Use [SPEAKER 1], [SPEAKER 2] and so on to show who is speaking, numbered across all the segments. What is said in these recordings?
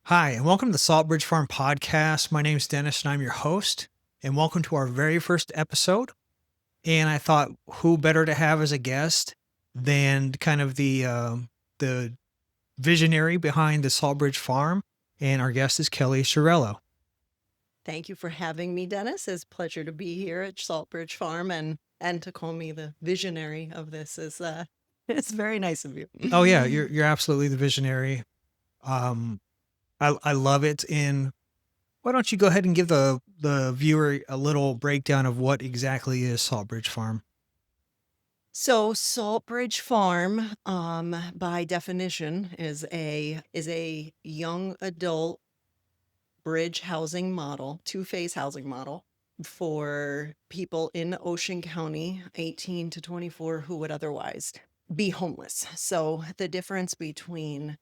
[SPEAKER 1] Hi, and welcome to the Saltbridge Farm Podcast. My name is Dennis, and I'm your host. And welcome to our very first episode. And I thought, who better to have as a guest than kind of the visionary behind the Saltbridge Farm? And our guest is Kelli Chiarello.
[SPEAKER 2] Thank you for having me, Dennis. It's a pleasure to be here at Saltbridge Farm and to call me the visionary of this is it's very nice of you.
[SPEAKER 1] Oh yeah, you're absolutely the visionary. Um, I love it. And why don't you go ahead and give the viewer a little breakdown of what exactly is Saltbridge Farm?
[SPEAKER 2] So Saltbridge Farm, by definition, is a young adult bridge housing model, two-phase housing model for people in Ocean County, 18 to 24, who would otherwise be homeless. So the difference between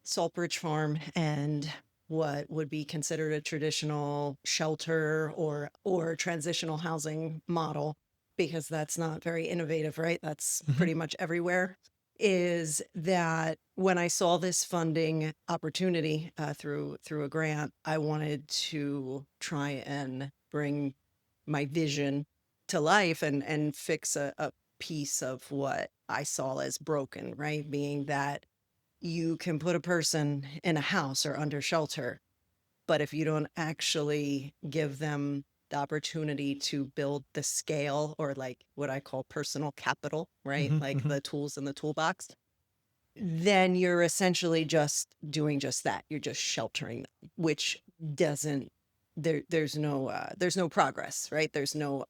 [SPEAKER 2] Saltbridge Farm and what would be considered a traditional shelter or transitional housing model, because that's not very innovative, right? That's
[SPEAKER 1] Mhm.
[SPEAKER 2] pretty much everywhere. Is that when I saw this funding opportunity through a grant, I wanted to try and bring my vision to life and fix a piece of what I saw as broken, right? Being that you can put a person in a house or under shelter, but if you don't actually give them the opportunity to build the scale or like what I call personal capital, right?
[SPEAKER 1] Mhm.
[SPEAKER 2] Like
[SPEAKER 1] Mhm.
[SPEAKER 2] the tools in the toolbox, then you're essentially just doing just that. You're just sheltering them, which doesn't there's no progress, right? There's no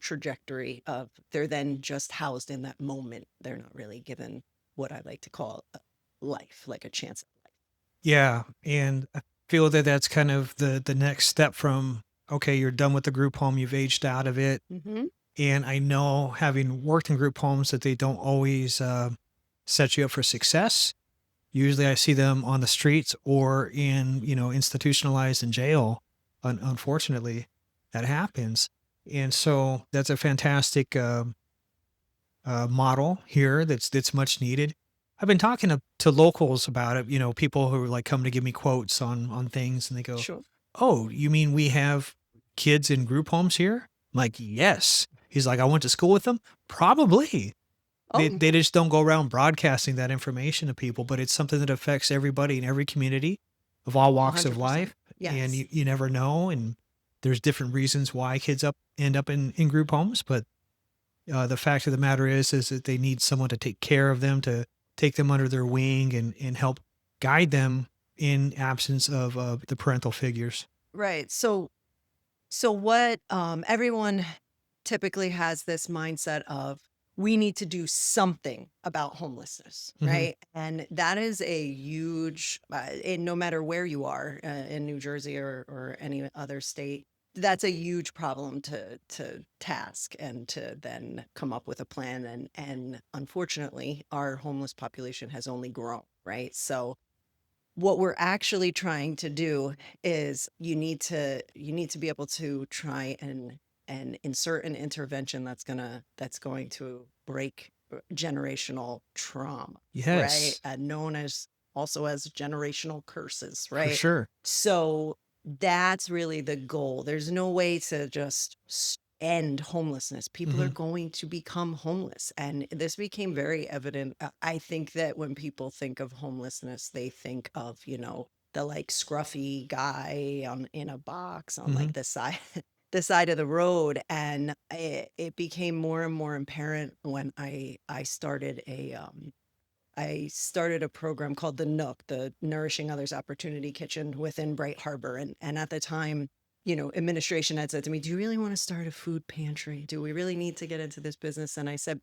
[SPEAKER 2] trajectory of they're then just housed in that moment. They're not really given what I like to call a life, like a chance at life.
[SPEAKER 1] Yeah, and I feel that that's kind of the next step from, okay, you're done with the group home, you've aged out of it,
[SPEAKER 2] Hmm.
[SPEAKER 1] and I know having worked in group homes that they don't always, set you up for success. Usually, I see them on the streets or in, institutionalized in jail. Unfortunately, that happens, and so that's a fantastic, model here that's much needed. I've been talking to locals about it, people who are like come to give me quotes on things and they go,
[SPEAKER 2] Sure.
[SPEAKER 1] "Oh, you mean we have kids in group homes here?" I'm like, "Yes." He's like, "I went to school with them." Probably. They
[SPEAKER 2] Oh,
[SPEAKER 1] they just don't go around broadcasting that information to people, but it's something that affects everybody in every community of all walks of
[SPEAKER 2] 100%.
[SPEAKER 1] life, and
[SPEAKER 2] Yes.
[SPEAKER 1] you never know, and there's different reasons why kids end up in group homes, but the fact of the matter is that they need someone to take care of them, to take them under their wing and help guide them in absence of the parental figures.
[SPEAKER 2] Right. So what everyone typically has this mindset of we need to do something about homelessness,
[SPEAKER 1] Mhm.
[SPEAKER 2] right? And that is a huge and no matter where you are in New Jersey or any other state, that's a huge problem to task and to then come up with a plan and unfortunately our homeless population has only grown, right? So what we're actually trying to do is you need to be able to try and insert an intervention that's going to break generational trauma, right?
[SPEAKER 1] Yes,
[SPEAKER 2] Known as also as generational curses,
[SPEAKER 1] for
[SPEAKER 2] right?
[SPEAKER 1] sure.
[SPEAKER 2] So that's really the goal. There's no way to just end homelessness. People are
[SPEAKER 1] Mhm.
[SPEAKER 2] going to become homeless. And this became very evident. I think that when people think of homelessness, they think of, the like scruffy guy on in a box on like
[SPEAKER 1] Mhm.
[SPEAKER 2] the side the side of the road. And it became more and more apparent when I started a program called the Nook, the Nourishing Others Opportunity Kitchen within Bright Harbor. And at the time, administration had said to me, "Do you really want to start a food pantry? Do we really need to get into this business?" And I said,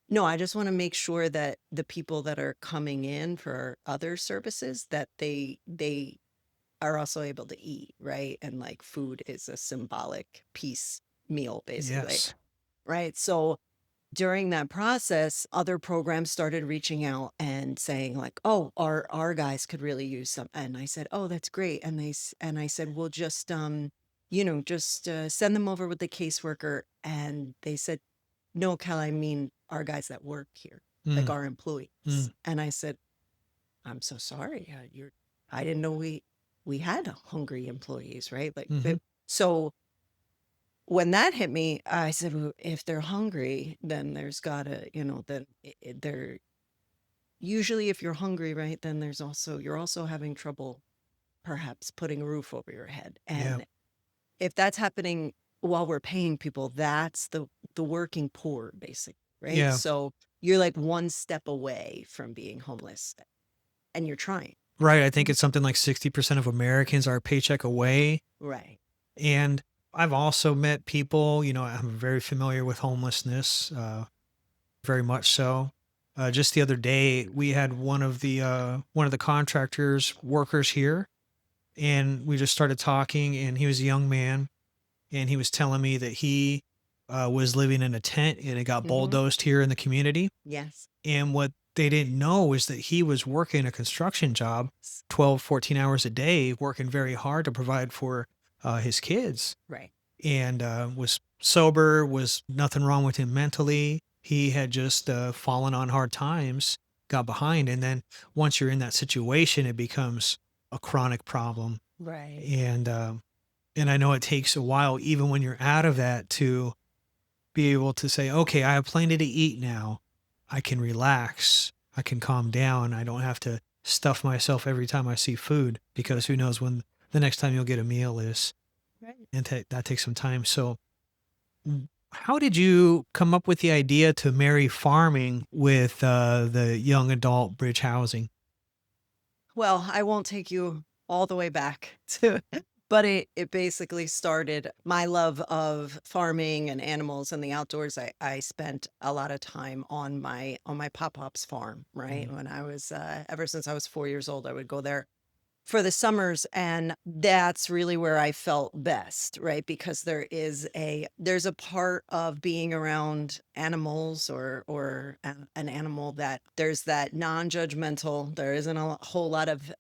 [SPEAKER 2] "No, I just want to make sure that the people that are coming in for other services, that they are also able to eat, right? And like food is a symbolic piece meal, basically."
[SPEAKER 1] Yes.
[SPEAKER 2] Right. So during that process, other programs started reaching out and saying like, "Oh, our guys could really use some." And I said, "Oh, that's great." And I said, "We'll just send them over with the caseworker." And they said, "No, Cal, I mean our guys that work here, like
[SPEAKER 1] Mm.
[SPEAKER 2] our employees."
[SPEAKER 1] Mm.
[SPEAKER 2] And I said, "I'm so sorry. You're I didn't know we had hungry employees, right? Like,
[SPEAKER 1] Hmm.
[SPEAKER 2] so when that hit me, I said, "Well, if they're hungry, then there's gotta, then they're usually if you're hungry, right, then you're also having trouble perhaps putting a roof over your head.
[SPEAKER 1] Yeah.
[SPEAKER 2] And if that's happening while we're paying people, that's the working poor, basically, right?
[SPEAKER 1] Yeah.
[SPEAKER 2] So you're like one step away from being homeless, and you're trying.
[SPEAKER 1] Right. I think it's something like 60% of Americans are a paycheck away.
[SPEAKER 2] Right.
[SPEAKER 1] And I've also met people, I'm very familiar with homelessness, very much so. Just the other day, we had one of the contractors workers here, and we just started talking. And he was a young man, and he was telling me that he was living in a tent, and it got
[SPEAKER 2] Hmm.
[SPEAKER 1] bulldozed here in the community.
[SPEAKER 2] Yes.
[SPEAKER 1] And what they didn't know is that he was working a construction job 12, 14 hours a day, working very hard to provide for his kids,
[SPEAKER 2] Right.
[SPEAKER 1] and was sober, was nothing wrong with him mentally. He had just fallen on hard times, got behind. And then once you're in that situation, it becomes a chronic problem.
[SPEAKER 2] Right.
[SPEAKER 1] And I know it takes a while, even when you're out of that, to be able to say, okay, I have plenty to eat now. I can relax. I can calm down. I don't have to stuff myself every time I see food, because who knows when the next time you'll get a meal is.
[SPEAKER 2] Right.
[SPEAKER 1] And that takes some time. So, how did you come up with the idea to marry farming with the young adult bridge housing?
[SPEAKER 2] Well, I won't take you all the way back to, but it basically started my love of farming and animals and the outdoors. I spent a lot of time on my pop-pop's farm, right?
[SPEAKER 1] Mhm.
[SPEAKER 2] When I was ever since I was 4 years old, I would go there for the summers, and that's really where I felt best, right? Because there's a part of being around animals, or an animal, that there's that non-judgmental. There isn't a whole lot of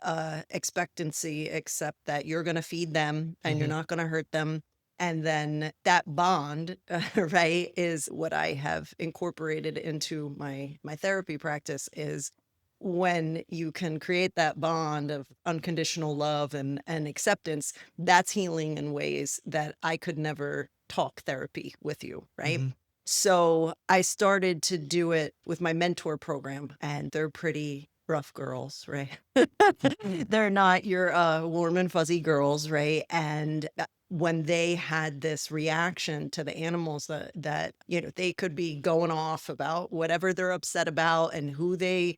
[SPEAKER 2] expectancy, except that you're going to feed them and you're
[SPEAKER 1] Mhm.
[SPEAKER 2] not going to hurt them. And then that bond, right, is what I have incorporated into my therapy practice. Is when you can create that bond of unconditional love and acceptance, that's healing in ways that I could never talk therapy with you, right?
[SPEAKER 1] Mhm.
[SPEAKER 2] So I started to do it with my mentor program, and they're pretty rough girls, right? They're not your warm and fuzzy girls, right? And when they had this reaction to the animals, that they could be going off about whatever they're upset about, and who they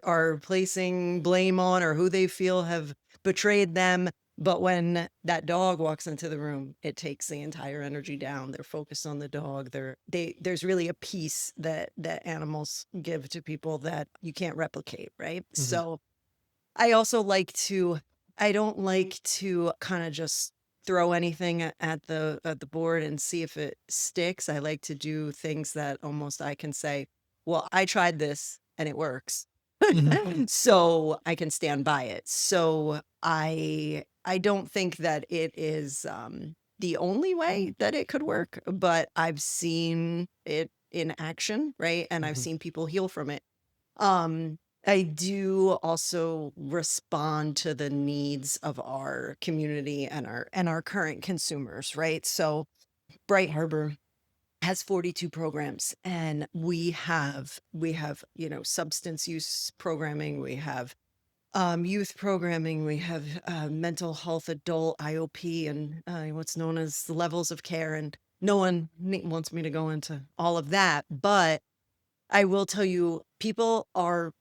[SPEAKER 2] are placing blame on, or who they feel have betrayed them. But when that dog walks into the room, it takes the entire energy down. They're focused on the dog. There's really a peace that animals give to people that you can't replicate, right?
[SPEAKER 1] Mhm.
[SPEAKER 2] So I also I don't like to kind of just throw anything at the board and see if it sticks. I like to do things that almost I can say, well, I tried this and it works.
[SPEAKER 1] Mhm.
[SPEAKER 2] So I can stand by it. So I don't think that it is the only way that it could work, but I've seen it in action, right? And I've
[SPEAKER 1] Mhm.
[SPEAKER 2] seen people heal from it. Um, I do also respond to the needs of our community and our current consumers, right? So Bright Harbor has 42 programs, and we have substance use programming, we have youth programming, we have mental health, adult IOP, and what's known as the levels of care. And no one wants me to go into all of that, but I will tell you, people are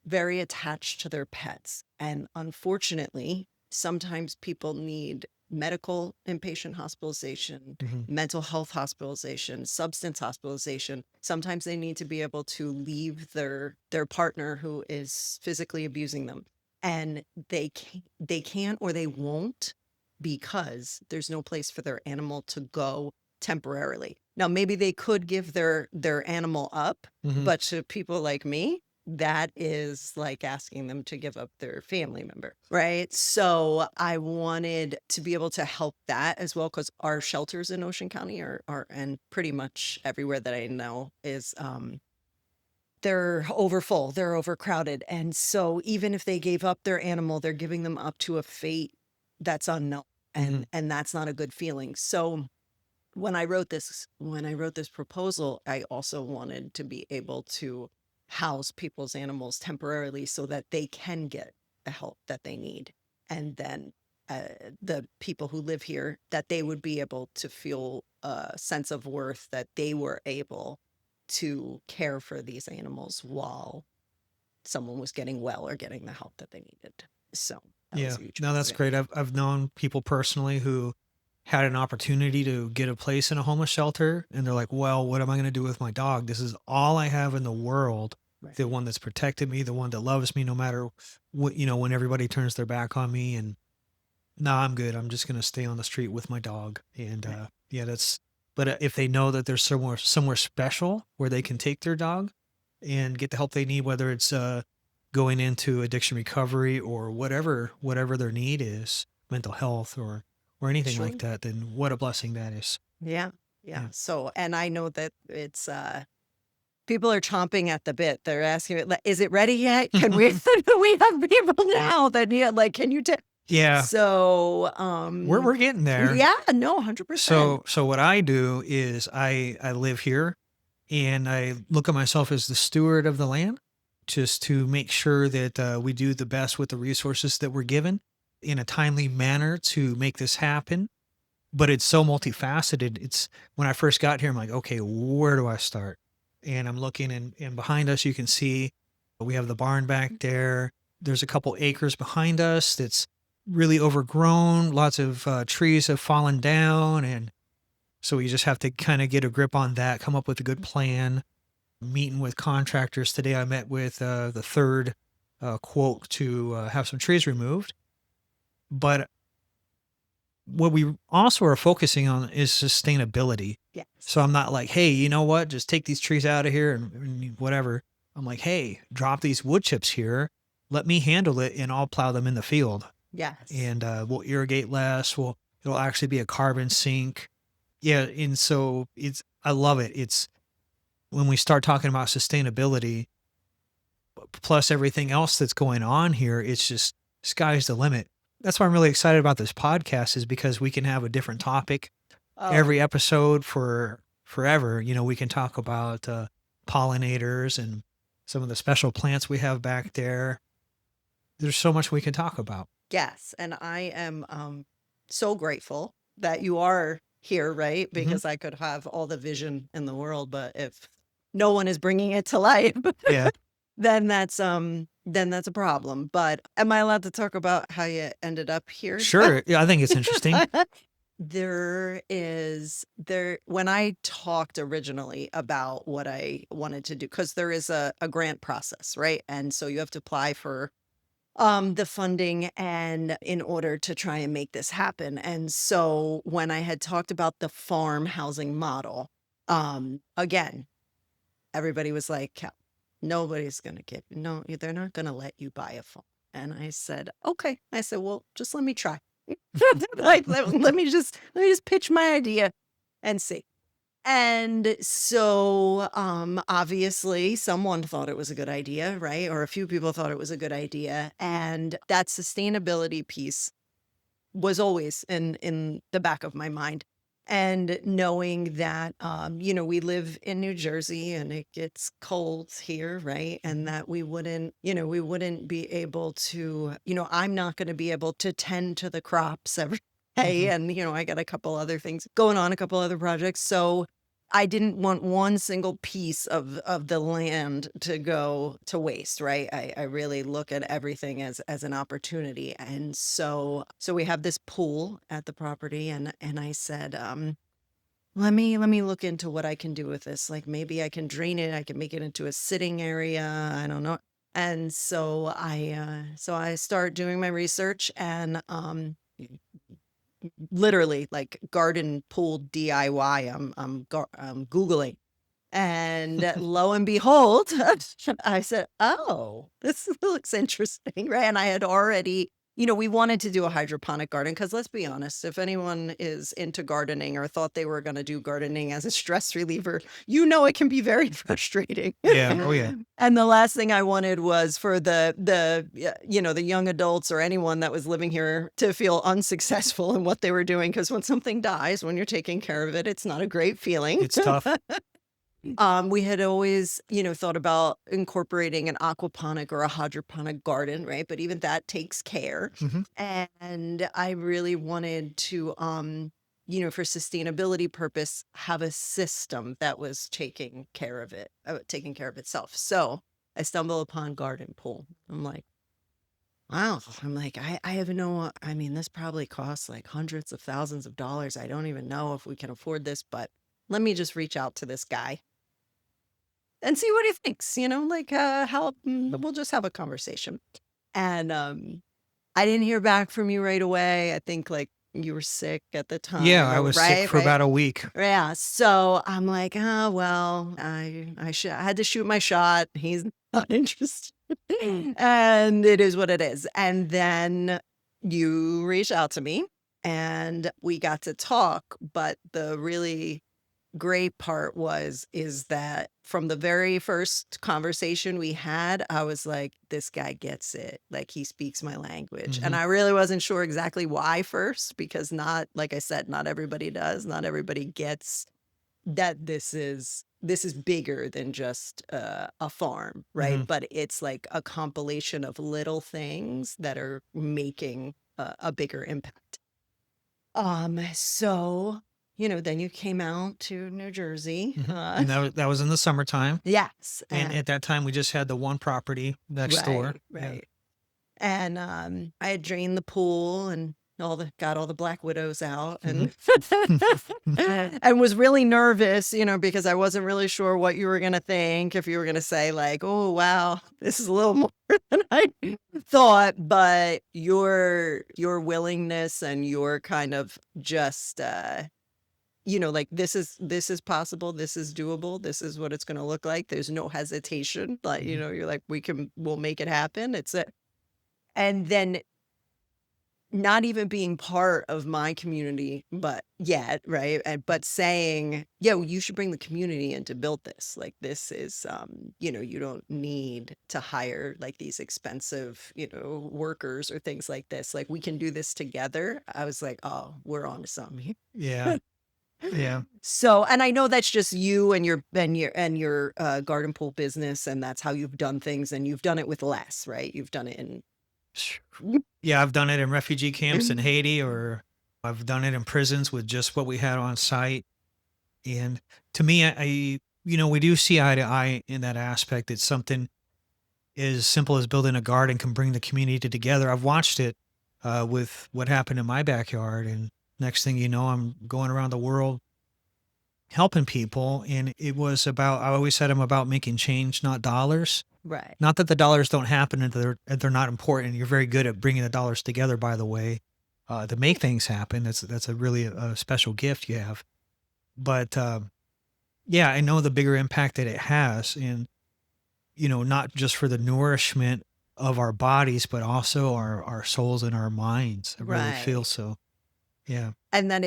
[SPEAKER 2] very attached to their pets. And unfortunately, sometimes people need medical inpatient hospitalization,
[SPEAKER 1] Mhm.
[SPEAKER 2] mental health hospitalization, substance hospitalization. Sometimes they need to be able to leave their partner who is physically abusing them. And they can't or they won't, because there's no place for their animal to go temporarily. Now, maybe they could give their animal up,
[SPEAKER 1] Mhm.
[SPEAKER 2] but to people like me, that is like asking them to give up their family member, right? So I wanted to be able to help that as well, because our shelters in Ocean County are and pretty much everywhere that I know is they're overfull, they're overcrowded. And so even if they gave up their animal, they're giving them up to a fate that's unknown.
[SPEAKER 1] Mhm.
[SPEAKER 2] And that's not a good feeling. So when I wrote this proposal, I also wanted to be able to house people's animals temporarily so that they can get the help that they need. And then the people who live here, that they would be able to feel a sense of worth that they were able to care for these animals while someone was getting well or getting the help that they needed. So that was
[SPEAKER 1] Yeah.
[SPEAKER 2] a huge
[SPEAKER 1] No,
[SPEAKER 2] part of
[SPEAKER 1] that's
[SPEAKER 2] it.
[SPEAKER 1] great. I've known people personally who had an opportunity to get a place in a homeless shelter, and they're like, "Well, what am I going to do with my dog? This is all I have in the world.
[SPEAKER 2] Right.
[SPEAKER 1] The one that's protected me, the one that loves me no matter what, when everybody turns their back on me, and nah, I'm good. I'm just going to stay on the street with my dog." And
[SPEAKER 2] Right.
[SPEAKER 1] yeah, but if they know that there's somewhere special where they can take their dog and get the help they need, whether it's going into addiction recovery or whatever their need is, mental health or anything like
[SPEAKER 2] Sure.
[SPEAKER 1] that, then what a blessing that is.
[SPEAKER 2] Yeah. Yeah.
[SPEAKER 1] Yeah.
[SPEAKER 2] So, and I know that it's, people are chomping at the bit. They're asking, is it ready yet? Can we, we have people now that need, like, can you take?
[SPEAKER 1] Yeah,
[SPEAKER 2] So,
[SPEAKER 1] we're getting there.
[SPEAKER 2] yeah, no, 100%.
[SPEAKER 1] So what I do is I live here and I look at myself as the steward of the land, just to make sure that we do the best with the resources that we're given in a timely manner to make this happen. But it's so multifaceted. It's when I first got here, I'm like, okay, where do I start? And I'm looking, and behind us, you can see we have the barn back there. There's a couple acres behind us that's really overgrown. Lots of trees have fallen down. And so we just have to kind of get a grip on that, come up with a good plan. Meeting with contractors today, I met with the third quote to have some trees removed. But what we also are focusing on is sustainability. So
[SPEAKER 2] Yes.
[SPEAKER 1] I'm not like, hey, you know what? Just take these trees out of here and whatever. I'm like, hey, drop these wood chips here. Let me handle it, and I'll plow them in the field.
[SPEAKER 2] Yes.
[SPEAKER 1] And we'll irrigate less. It'll actually be a carbon sink. Yeah, and so I love it. It's when we start talking about sustainability, plus everything else that's going on here, it's just sky's the limit. That's why I'm really excited about this podcast, is because we can have a different topic
[SPEAKER 2] Oh,
[SPEAKER 1] every episode for forever. We can talk about pollinators and some of the special plants we have back there. There's so much we can talk about.
[SPEAKER 2] yes. And I am so grateful that you are here, right?
[SPEAKER 1] Hmm.
[SPEAKER 2] Because I could have all the vision in the world, but if no one is bringing it to life,
[SPEAKER 1] Yeah,
[SPEAKER 2] then that's a problem. But am I allowed to talk about how you ended up here?
[SPEAKER 1] sure. Yeah, I think it's interesting.
[SPEAKER 2] There when I talked originally about what I wanted to do, because there is a grant process, right? And so you have to apply for the funding and in order to try and make this happen. And so when I had talked about the farm housing model, again, everybody was like, nobody's going to give, no, they're not going to let you buy a farm. And I said, okay. I said, well, just let me try. Like, let me just pitch my idea and see. And so, obviously, someone thought it was a good idea, right? Or a few people thought it was a good idea. And that sustainability piece was always in the back of my mind. And knowing that, we live in New Jersey and it gets cold here, right? And that we wouldn't be able to, I'm not going to be able to tend to the crops every day.
[SPEAKER 1] Hmm.
[SPEAKER 2] And, I got a couple other things going on, a couple other projects. So I didn't want one single piece of the land to go to waste, right? I really look at everything as an opportunity. And so we have this pool at the property, and I said, let me look into what I can do with this. Like, maybe I can drain it, I can make it into a sitting area. I don't know. And so I start doing my research, and literally, like, garden pool DIY. I'm Googling. And lo and behold, I said, oh, this looks interesting, right? And I had already we wanted to do a hydroponic garden because let's be honest, if anyone is into gardening or thought they were going to do gardening as a stress reliever, it can be very frustrating.
[SPEAKER 1] Yeah. Oh, yeah.
[SPEAKER 2] And the last thing I wanted was for the young adults or anyone that was living here to feel unsuccessful in what they were doing. Because when something dies, when you're taking care of it, it's not a great feeling.
[SPEAKER 1] It's tough.
[SPEAKER 2] We had always, thought about incorporating an aquaponic or a hydroponic garden, right? But even that takes care.
[SPEAKER 1] Mhm.
[SPEAKER 2] And I really wanted to, for sustainability purpose, have a system that was taking care of itself. So I stumble upon garden pool. I'm like, wow. I'm like, I have no, I mean, this probably costs like hundreds of thousands of dollars. I don't even know if we can afford this, but let me just reach out to this guy and see what he thinks, we'll just have a conversation. And I didn't hear back from you right away. I think like you were sick at the
[SPEAKER 1] Yeah,
[SPEAKER 2] time,
[SPEAKER 1] I
[SPEAKER 2] or
[SPEAKER 1] was sick
[SPEAKER 2] right,
[SPEAKER 1] for
[SPEAKER 2] right.
[SPEAKER 1] about a week.
[SPEAKER 2] Yeah. So I'm like, oh well, I had to shoot my shot. He's not interested. And it is what it is. And then you reached out to me and we got to talk. But the really great part is that from the very first conversation we had, I was like, this guy gets it. Like he speaks my language. And
[SPEAKER 1] Mhm.
[SPEAKER 2] I really wasn't sure exactly why first, because not, like I said, not everybody does. Not everybody gets that this is bigger than just a farm, right?
[SPEAKER 1] Mhm.
[SPEAKER 2] But it's like a compilation of little things that are making a bigger impact. So, then you came out to New Jersey.
[SPEAKER 1] Mhm. And that was in the summertime,
[SPEAKER 2] Yes.
[SPEAKER 1] and at that time, we just had the one property next door.
[SPEAKER 2] Right,
[SPEAKER 1] Yeah.
[SPEAKER 2] right. And I had drained the pool and got all the black widows out
[SPEAKER 1] Mhm.
[SPEAKER 2] and and was really nervous, because I wasn't really sure what you were gonna think, if you were gonna say like, oh wow, this is a little more than I thought. But your willingness and your kind of just like this is possible, this is doable, this is what it's gonna look like. There's no hesitation. Like,
[SPEAKER 1] Mhm.
[SPEAKER 2] you're like, we'll make it happen. And then not even being part of my community, but yet, right? But saying, yeah, well, you should bring the community in to build this. Like this is, you don't need to hire like these expensive, workers or things like this. Like we can do this together. I was like, oh, we're on to something.
[SPEAKER 1] Yeah. Yeah.
[SPEAKER 2] So, and I know that's just you and your garden pool business, and that's how you've done things, and you've done it with less, right? You've done it in
[SPEAKER 1] Yeah, I've done it in refugee camps in Haiti, or I've done it in prisons with just what we had on site. And to me, we do see eye to eye in that aspect. It's something as simple as building a garden can bring the community together. I've watched it with what happened in my backyard, and next thing you know, I'm going around the world helping people. And it was about, I always said I'm about making change, not dollars.
[SPEAKER 2] right.
[SPEAKER 1] Not that the dollars don't happen and they're not important. You're very good at bringing the dollars together, by the way, to make things happen. That's a really a special gift you have. But yeah, I know the bigger impact that it has, and not just for the nourishment of our bodies, but also our souls and our minds. I really feel
[SPEAKER 2] Right.
[SPEAKER 1] so. Yeah.
[SPEAKER 2] And then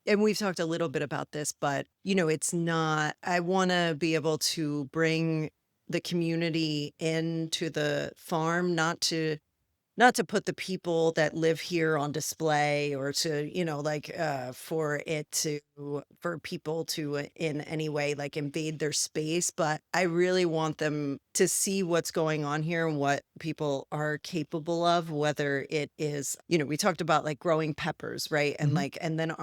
[SPEAKER 2] and we've talked a little bit about this, but it's not, I want to be able to bring the community into the farm, not to put the people that live here on display, or to, for people to in any way like invade their space. But I really want them to see what's going on here and what people are capable of, whether it is, we talked about like growing peppers, right? And
[SPEAKER 1] Mhm.
[SPEAKER 2] like, and then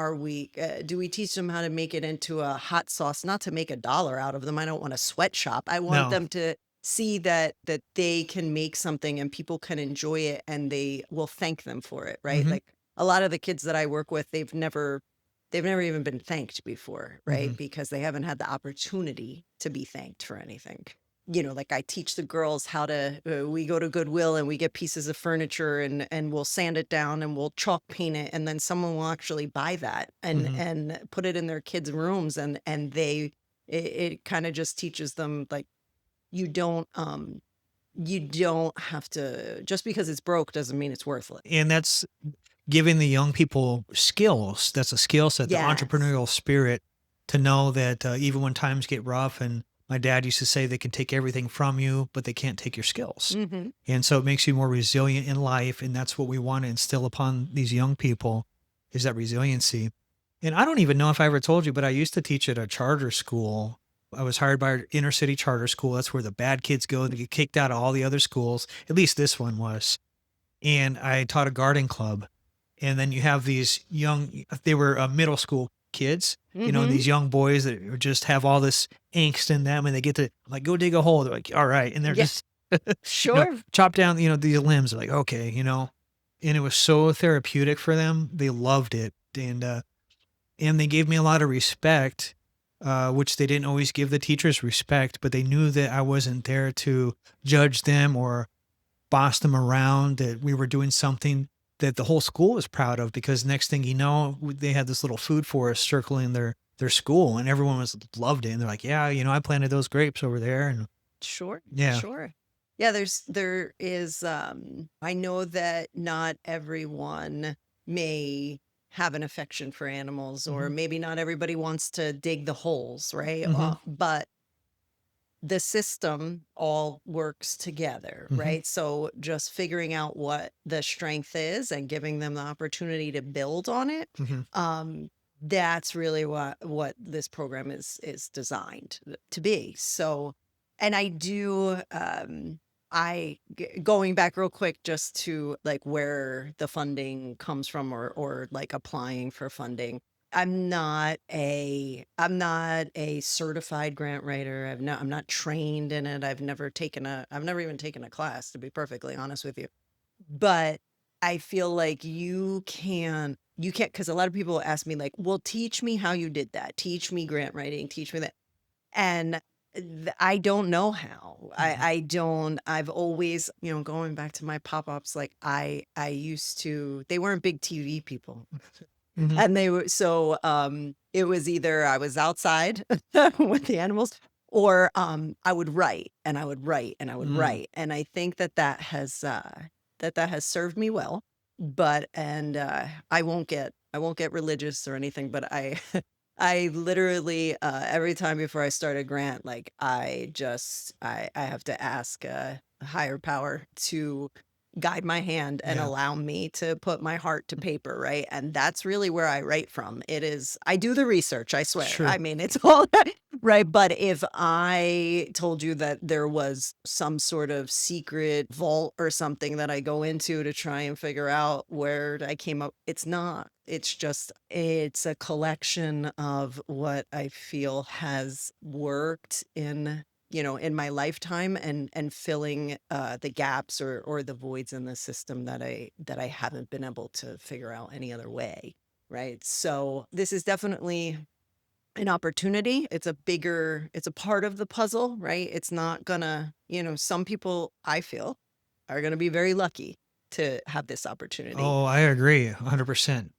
[SPEAKER 2] do we teach them how to make it into a hot sauce, not to make a dollar out of them. I don't want a sweatshop. I want
[SPEAKER 1] No.
[SPEAKER 2] them to see that they can make something and people can enjoy it and they will thank them for it, right?
[SPEAKER 1] Mhm.
[SPEAKER 2] Like a lot of the kids that I work with, they've never even been thanked before, right?
[SPEAKER 1] Mhm.
[SPEAKER 2] Because they haven't had the opportunity to be thanked for anything. Like I teach the girls how to we go to Goodwill and we get pieces of furniture and we'll sand it down and we'll chalk paint it, and then someone will actually buy that and
[SPEAKER 1] Mhm.
[SPEAKER 2] and put it in their kids' rooms, and it kind of just teaches them like, you don't You don't have to, just because it's broke doesn't mean it's worthless.
[SPEAKER 1] And that's giving the young people skills. That's a skill set, the
[SPEAKER 2] Yes.
[SPEAKER 1] entrepreneurial spirit to know that even when times get rough, and my dad used to say they can take everything from you, but they can't take your skills.
[SPEAKER 2] Hmm.
[SPEAKER 1] And so it makes you more resilient in life. And that's what we want to instill upon these young people is that resiliency. And I don't even know if I ever told you, but I used to teach at a charter school. I was hired by an inner city charter school. That's where the bad kids go. They get kicked out of all the other schools. At least this one was. And I taught a garden club. And then you have these young, they were middle school kids,
[SPEAKER 2] Hmm.
[SPEAKER 1] these young boys that just have all this angst in them and they get to like, go dig a hole. They're like, all right. And they're
[SPEAKER 2] Yeah,
[SPEAKER 1] just,
[SPEAKER 2] sure.
[SPEAKER 1] chop down, these limbs. They're like, okay, and it was so therapeutic for them. They loved it. And they gave me a lot of respect, which they didn't always give the teachers respect, but they knew that I wasn't there to judge them or boss them around, that we were doing something that the whole school was proud of, because next thing you know, they had this little food forest circling their school and everyone was loved it. And they're like, yeah, I planted those grapes over there. And
[SPEAKER 2] Sure,
[SPEAKER 1] yeah.
[SPEAKER 2] sure. Yeah, there is, I know that not everyone may have an affection for animals, or
[SPEAKER 1] Hmm.
[SPEAKER 2] maybe not everybody wants to dig the holes, right?
[SPEAKER 1] Hmm.
[SPEAKER 2] But the system all works together,
[SPEAKER 1] Hmm.
[SPEAKER 2] right? So just figuring out what the strength is and giving them the opportunity to build on it,
[SPEAKER 1] Hmm.
[SPEAKER 2] um, that's really what this program is designed to be. So, and I do, going back real quick just to like where the funding comes from, or like applying for funding. I'm not a certified grant writer. I'm not trained in it. I've never even taken a class, to be perfectly honest with you. But I feel like you can't, because a lot of people ask me like, well, teach me how you did that. Teach me grant writing, teach me that. And I don't know how.
[SPEAKER 1] Hmm.
[SPEAKER 2] I don't. I've always, going back to my pop-ups, like I used to, they weren't big TV people.
[SPEAKER 1] Hmm.
[SPEAKER 2] And they were so, it was either I was outside with the animals, or, I would write and I would write and I would
[SPEAKER 1] Mm.
[SPEAKER 2] write. And I think that has served me well. But I won't get religious or anything, but I I literally, every time before I start a grant, like I have to ask a higher power to guide my hand and
[SPEAKER 1] Yeah,
[SPEAKER 2] allow me to put my heart to paper, right? And that's really where I write from. I do the research, I swear.
[SPEAKER 1] sure.
[SPEAKER 2] I mean, it's all right. But if I told you that there was some sort of secret vault or something that I go into to try and figure out where I came up, it's not. It's a collection of what I feel has worked in my lifetime, and filling the gaps, or the voids in the system that I haven't been able to figure out any other way, right? So this is definitely an opportunity. It's a part of the puzzle, right? It's not gonna, some people, I feel, are gonna be very lucky to have this opportunity,
[SPEAKER 1] Oh, I agree 100%.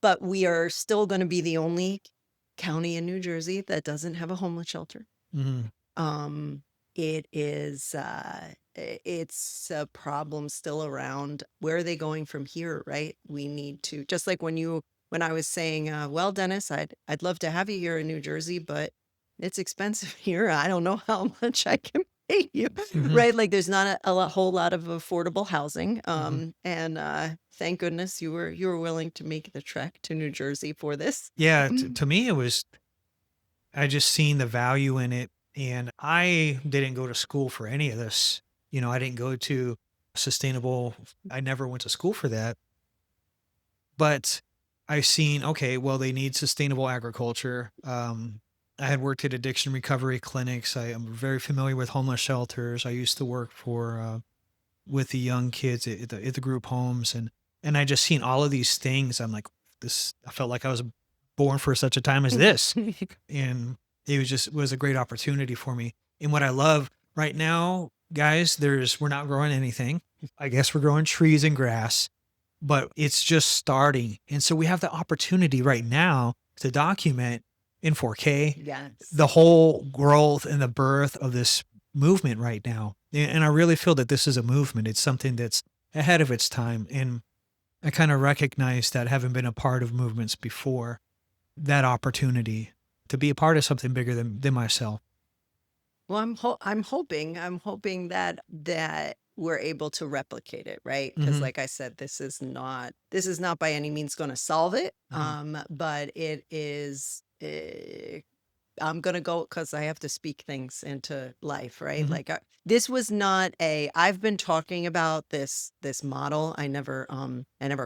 [SPEAKER 2] but we are still gonna be the only county in New Jersey that doesn't have a homeless shelter.
[SPEAKER 1] Mhm.
[SPEAKER 2] Um, it's a problem still around. Where are they going from here, right? We need to, just like when I was saying, well, Dennis, I'd love to have you here in New Jersey, but it's expensive here. I don't know how much I can pay you,
[SPEAKER 1] Mhm.
[SPEAKER 2] right? Like there's not whole lot of affordable housing.
[SPEAKER 1] Mhm.
[SPEAKER 2] And thank goodness you were willing to make the trek to New Jersey for this.
[SPEAKER 1] Yeah, to me, it was I just seen the value in it, and I didn't go to school for any of this. I didn't go to sustainable I never went to school for that, but I've seen, okay, well, they need sustainable agriculture. I had worked at addiction recovery clinics. I am very familiar with homeless shelters. I used to work with the young kids at the group homes, and I just seen all of these things. I'm like, this. I felt like I was born for such a time as this, and it was a great opportunity for me. And what I love right now, guys, we're not growing anything. I guess we're growing trees and grass, but it's just starting, and so we have the opportunity right now to document in 4K
[SPEAKER 2] Yes.
[SPEAKER 1] the whole growth and the birth of this movement right now. And I really feel that this is a movement. It's something that's ahead of its time. And I kind of recognize that, having been a part of movements before, that opportunity to be a part of something bigger than myself.
[SPEAKER 2] Well, I'm hoping that we're able to replicate it, right? Because,
[SPEAKER 1] Hmm.
[SPEAKER 2] like I said, this is not by any means going to solve it.
[SPEAKER 1] Hmm.
[SPEAKER 2] But it is. I'm gonna go because I have to speak things into life, right?
[SPEAKER 1] Hmm.
[SPEAKER 2] Like, this was not a. I've been talking about this model. I never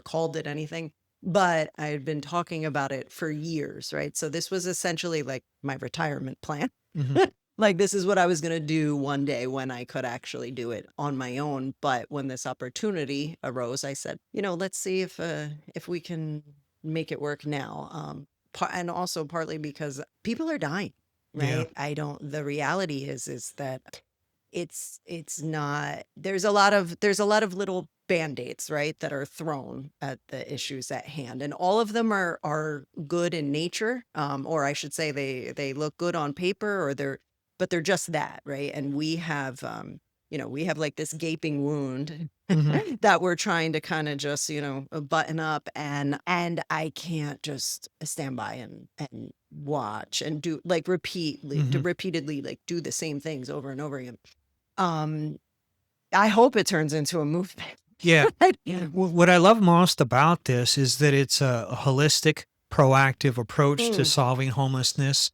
[SPEAKER 2] called it anything, but I had been talking about it for years, right? So this was essentially like my retirement plan.
[SPEAKER 1] Hmm.
[SPEAKER 2] Like, this is what I was gonna do one day when I could actually do it on my own. But when this opportunity arose, I said, let's see if we can make it work now. And also partly because people are dying,
[SPEAKER 1] Yeah.
[SPEAKER 2] right? The reality is that it's not, there's a lot of little band-aids, right, that are thrown at the issues at hand, and all of them are good in nature, or I should say they look good on paper, but they're just that, right? And we have like this gaping wound
[SPEAKER 1] Hmm.
[SPEAKER 2] that we're trying to kind of just, button up, and I can't just stand by and watch and do like
[SPEAKER 1] Hmm.
[SPEAKER 2] repeatedly like do the same things over and over again. Um, I hope it turns into a movement.
[SPEAKER 1] Yeah.
[SPEAKER 2] Yeah.
[SPEAKER 1] What I love most about this is that it's a holistic, proactive approach to
[SPEAKER 2] Mm,
[SPEAKER 1] solving homelessness.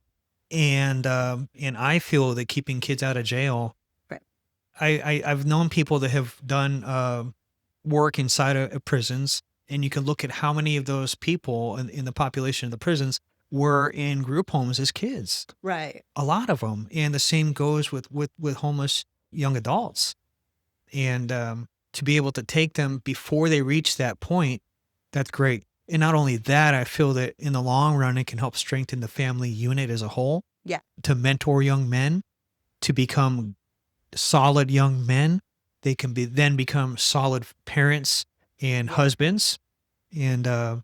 [SPEAKER 1] And I feel that keeping kids out of jail,
[SPEAKER 2] right.
[SPEAKER 1] I've known people that have done work inside of prisons, and you can look at how many of those people in the population of the prisons were in group homes as kids.
[SPEAKER 2] Right.
[SPEAKER 1] A lot of them, and the same goes with homeless young adults. And to be able to take them before they reach that point, that's great. And not only that, I feel that in the long run, it can help strengthen the family unit as a whole,
[SPEAKER 2] Yeah.
[SPEAKER 1] to mentor young men to become solid young men. They can become solid parents and
[SPEAKER 2] Yeah.
[SPEAKER 1] husbands. And I'm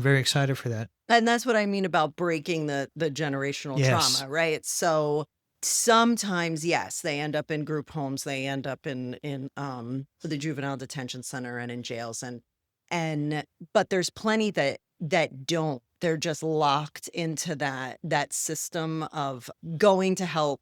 [SPEAKER 1] very excited for that.
[SPEAKER 2] And that's what I mean about breaking the generational
[SPEAKER 1] Yes.
[SPEAKER 2] trauma, right? So sometimes, yes, they end up in group homes, they end up in the juvenile detention center and in jails, and but there's plenty that don't. They're just locked into that system of going to help,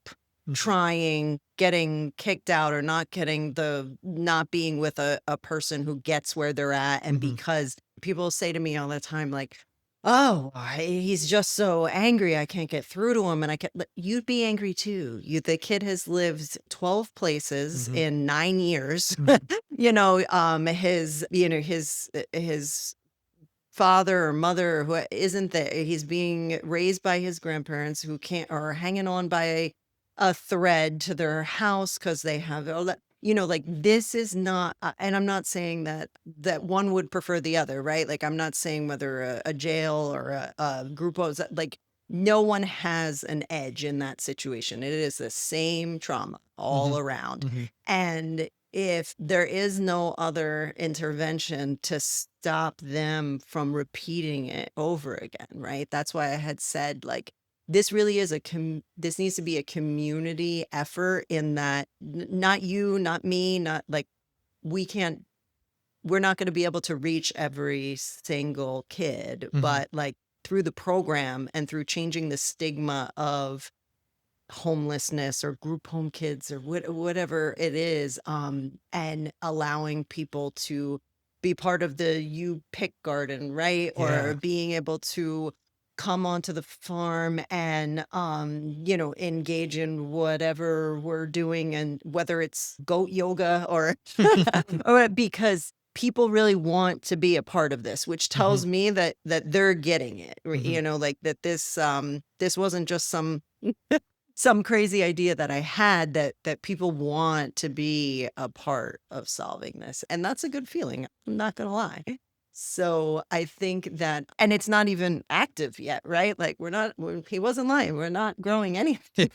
[SPEAKER 1] Mhm.
[SPEAKER 2] trying, getting kicked out, or not being with a person who gets where they're at. And
[SPEAKER 1] Mhm.
[SPEAKER 2] because people say to me all the time, like, oh, he's just so angry. I can't get through to him. And you'd be angry too. The kid has lived 12 places
[SPEAKER 1] Mhm.
[SPEAKER 2] in 9 years.
[SPEAKER 1] Mhm.
[SPEAKER 2] His father or mother who isn't there. He's being raised by his grandparents who can't, or hanging on by a thread to their house because they have all that. Like, this is not, and I'm not saying that one would prefer the other, right? Like, I'm not saying whether a jail or a group of, like, no one has an edge in that situation. It is the same trauma all
[SPEAKER 1] Mhm.
[SPEAKER 2] around.
[SPEAKER 1] Mhm.
[SPEAKER 2] And if there is no other intervention to stop them from repeating it over again, right? That's why I had said, like, this really is this needs to be a community effort, in that not you, not me, not like, we can't, we're not going to be able to reach every single kid,
[SPEAKER 1] Mhm.
[SPEAKER 2] but like through the program and through changing the stigma of homelessness or group home kids or whatever it is, and allowing people to be part of the you pick garden, right? Or
[SPEAKER 1] Yeah.
[SPEAKER 2] being able to come onto the farm and engage in whatever we're doing, and whether it's goat yoga or or because people really want to be a part of this, which
[SPEAKER 1] Mhm.
[SPEAKER 2] tells me that they're getting it,
[SPEAKER 1] Mhm.
[SPEAKER 2] like that this wasn't just some crazy idea that I had, that people want to be a part of solving this. And that's a good feeling. I'm not going to lie. So I think that, and it's not even active yet, right? Like, he wasn't lying. We're not growing anything.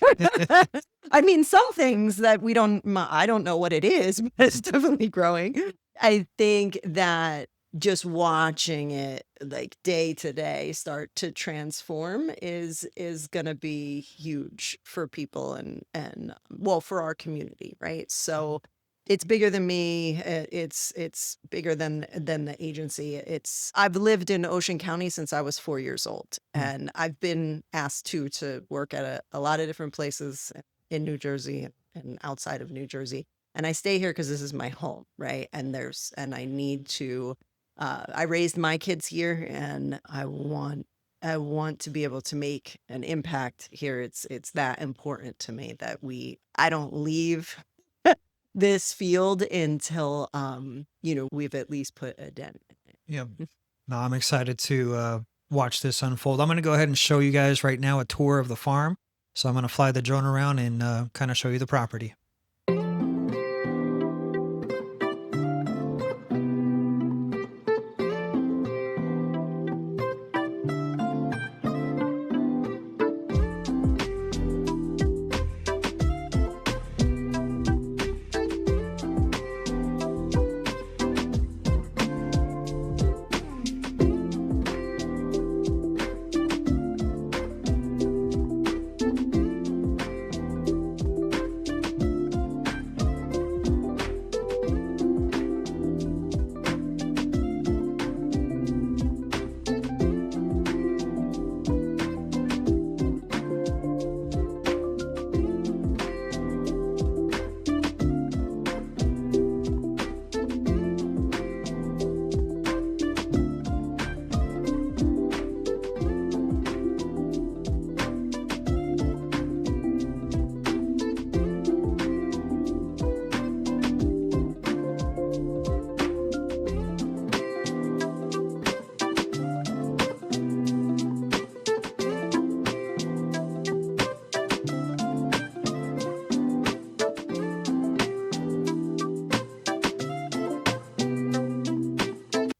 [SPEAKER 2] I mean, some things that I don't know what it is, but it's definitely growing. I think that just watching it like day to day start to transform is going to be huge for people and well, for our community, right? So it's bigger than me. It's bigger than the agency. I've lived in Ocean County since I was 4 years old,
[SPEAKER 1] Mm.
[SPEAKER 2] and I've been asked to work at a lot of different places in New Jersey and outside of New Jersey. And I stay here because this is my home, right? And I need to I raised my kids here, and I want to be able to make an impact here. It's that important to me that I don't leave this field until we've at least put a dent in
[SPEAKER 1] Yeah.
[SPEAKER 2] it.
[SPEAKER 1] No, I'm excited to watch this unfold. I'm going to go ahead and show you guys right now a tour of the farm. So I'm going to fly the drone around and kind of show you the property.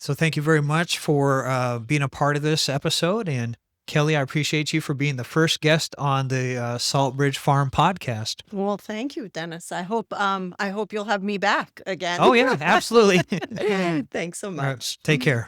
[SPEAKER 1] So thank you very much for being a part of this episode. And Kelly, I appreciate you for being the first guest on the Saltbridge Farm podcast.
[SPEAKER 2] Well, thank you, Dennis. I hope you'll have me back again.
[SPEAKER 1] Oh, yeah, absolutely.
[SPEAKER 2] Thanks so
[SPEAKER 1] All
[SPEAKER 2] much.
[SPEAKER 1] right, take care.